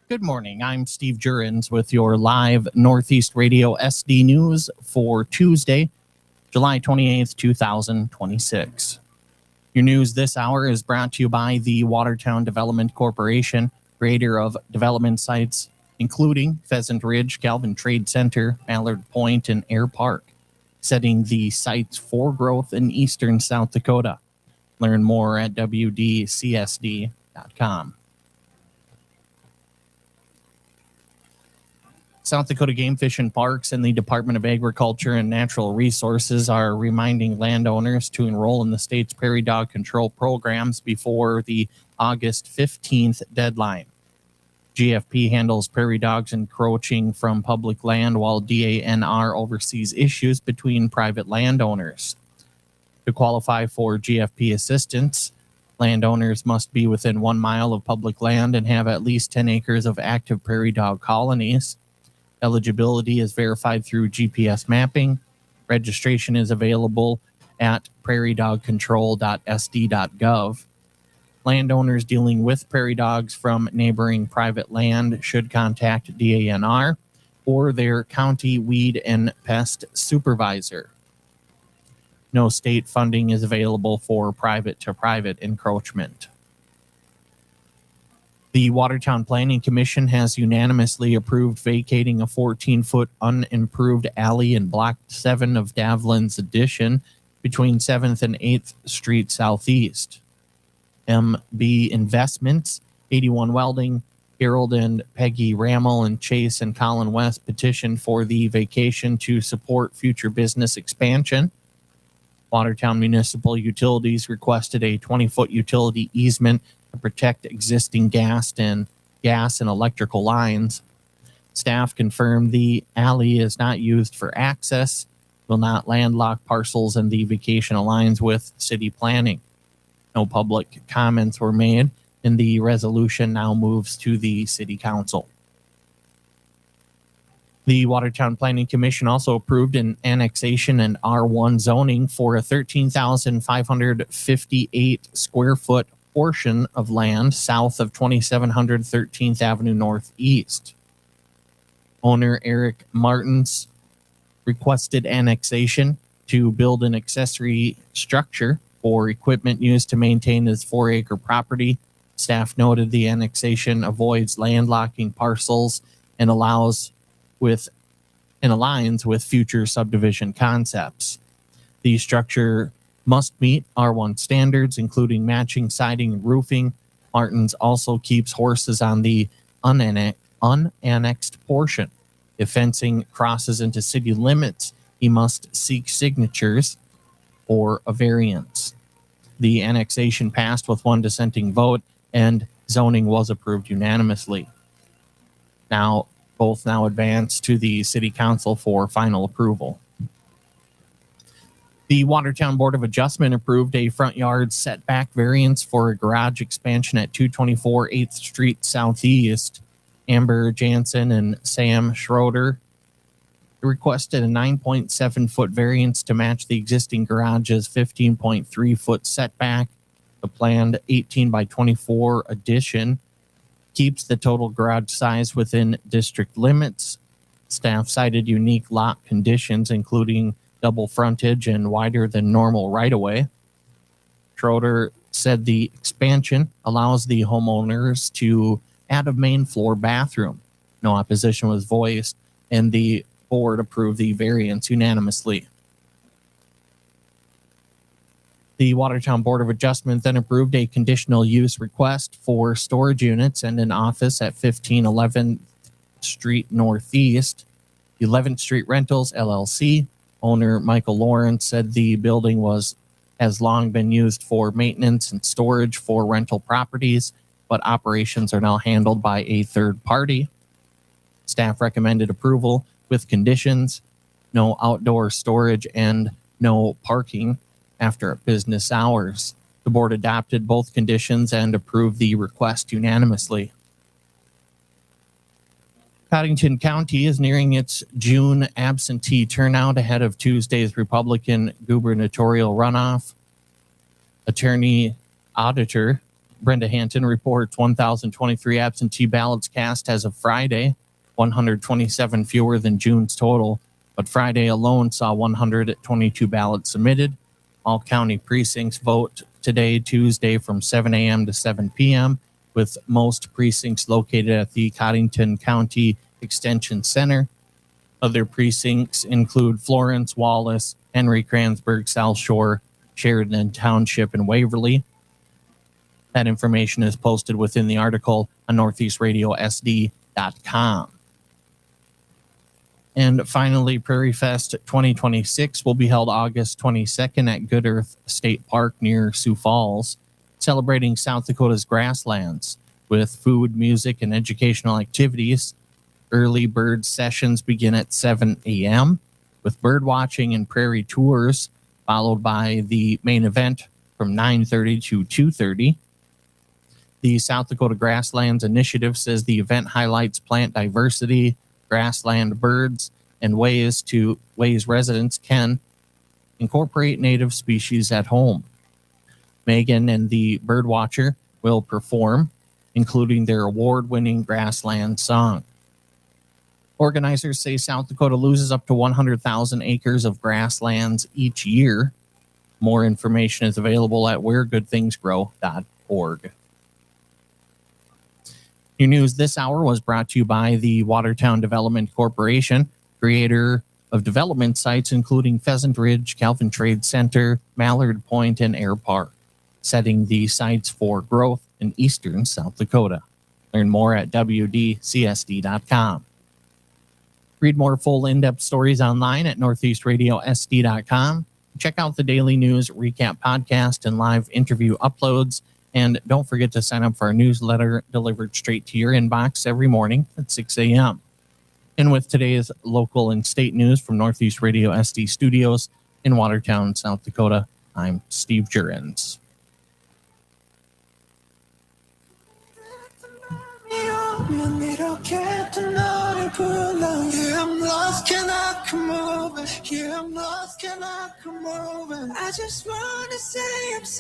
Good morning. I'm Steve Jurens with your live Northeast Radio SD News for Tuesday, July 28th, 2026. Your news this hour is brought to you by the Watertown Development Corporation, creator of development sites including Pheasant Ridge, Calvin Trade Center, Mallard Point, and Air Park, setting the sites for growth in eastern South Dakota. Learn more at wdcsd.com. South Dakota Game Fish and Parks and the Department of Agriculture and Natural Resources are reminding landowners to enroll in the state's Prairie Dog Control programs before the August 15th deadline. GFP handles prairie dogs encroaching from public land, while DANR oversees issues between private landowners. To qualify for GFP assistance, landowners must be within 1 mile of public land and have at least 10 acres of active prairie dog colonies. Eligibility is verified through GPS mapping. Registration is available at prairiedogcontrol.sd.gov. Landowners dealing with prairie dogs from neighboring private land should contact DANR or their county weed and pest supervisor. No state funding is available for private-to-private encroachment. The Watertown Planning Commission has unanimously approved vacating a 14-foot unimproved alley in Block 7 of Davlin's addition between 7th and 8th Street Southeast. MB Investments, 81 Welding, Harold and Peggy Rammel, and Chase and Colin West petitioned for the vacation to support future business expansion. Watertown Municipal Utilities requested a 20-foot utility easement to protect existing gas and electrical lines. Staff confirmed the alley is not used for access, will not landlock parcels, and the vacation aligns with city planning. No public comments were made, and the resolution now moves to the City Council. The Watertown Planning Commission also approved an annexation and R1 zoning for a 13,558 square foot portion of land south of 2700 13th Avenue Northeast. Owner Eric Martins requested annexation to build an accessory structure for equipment used to maintain his 4-acre property. Staff noted the annexation avoids landlocking parcels and aligns with future subdivision concepts. The structure must meet R1 standards, including matching siding and roofing. Martins also keeps horses on the unannexed portion. If fencing crosses into city limits, he must seek signatures or a variance. The annexation passed with 1 dissenting vote, and zoning was approved unanimously. Both now advance to the City Council for final approval. The Watertown Board of Adjustment approved a front yard setback variance for a garage expansion at 224 8th Street Southeast. Amber Jansen and Sam Schroeder requested a 9.7-foot variance to match the existing garage's 15.3-foot setback. The planned 18 by 24 addition keeps the total garage size within district limits. Staff cited unique lot conditions, including double frontage and wider than normal right-of-way. Schroeder said the expansion allows the homeowners to add a main floor bathroom. No opposition was voiced, and the board approved the variance unanimously. The Watertown Board of Adjustment then approved a conditional use request for storage units and an office at 1511th Street Northeast. 11th Street Rentals, LLC. Owner Michael Lawrence said the building has long been used for maintenance and storage for rental properties, but operations are now handled by a third party. Staff recommended approval with conditions: no outdoor storage and no parking after business hours. The board adopted both conditions and approved the request unanimously. Codington County is nearing its June absentee turnout ahead of Tuesday's Republican gubernatorial runoff. Attorney Auditor Brenda Hanton reports 1,023 absentee ballots cast as of Friday, 127 fewer than June's total, but Friday alone saw 122 ballots submitted. All county precincts vote today, Tuesday, from 7 a.m. to 7 p.m., with most precincts located at the Codington County Extension Center. Other precincts include Florence, Wallace, Henry, Kranzberg, South Shore, Sheridan Township, and Waverly. That information is posted within the article on northeastradiosd.com. And finally, Prairie Fest 2026 will be held August 22nd at Good Earth State Park near Sioux Falls, celebrating South Dakota's grasslands with food, music, and educational activities. Early bird sessions begin at 7 a.m. with bird watching and prairie tours, followed by the main event from 9:30 to 2:30. The South Dakota Grasslands Initiative says the event highlights plant diversity, grassland birds, and ways residents can incorporate native species at home. Megan and the birdwatcher will perform, including their award-winning grassland song. Organizers say South Dakota loses up to 100,000 acres of grasslands each year. More information is available at wheregoodthingsgrow.org. Your news this hour was brought to you by the Watertown Development Corporation, creator of development sites including Pheasant Ridge, Calvin Trade Center, Mallard Point, and Air Park, setting the sites for growth in eastern South Dakota. Learn more at wdcsd.com. Read more full in-depth stories online at northeastradiosd.com. Check out the daily news recap podcast and live interview uploads. And don't forget to sign up for our newsletter delivered straight to your inbox every morning at 6 a.m. And with today's local and state news from Northeast Radio SD Studios in Watertown, South Dakota, I'm Steve Jurens. I just want to say I'm sorry.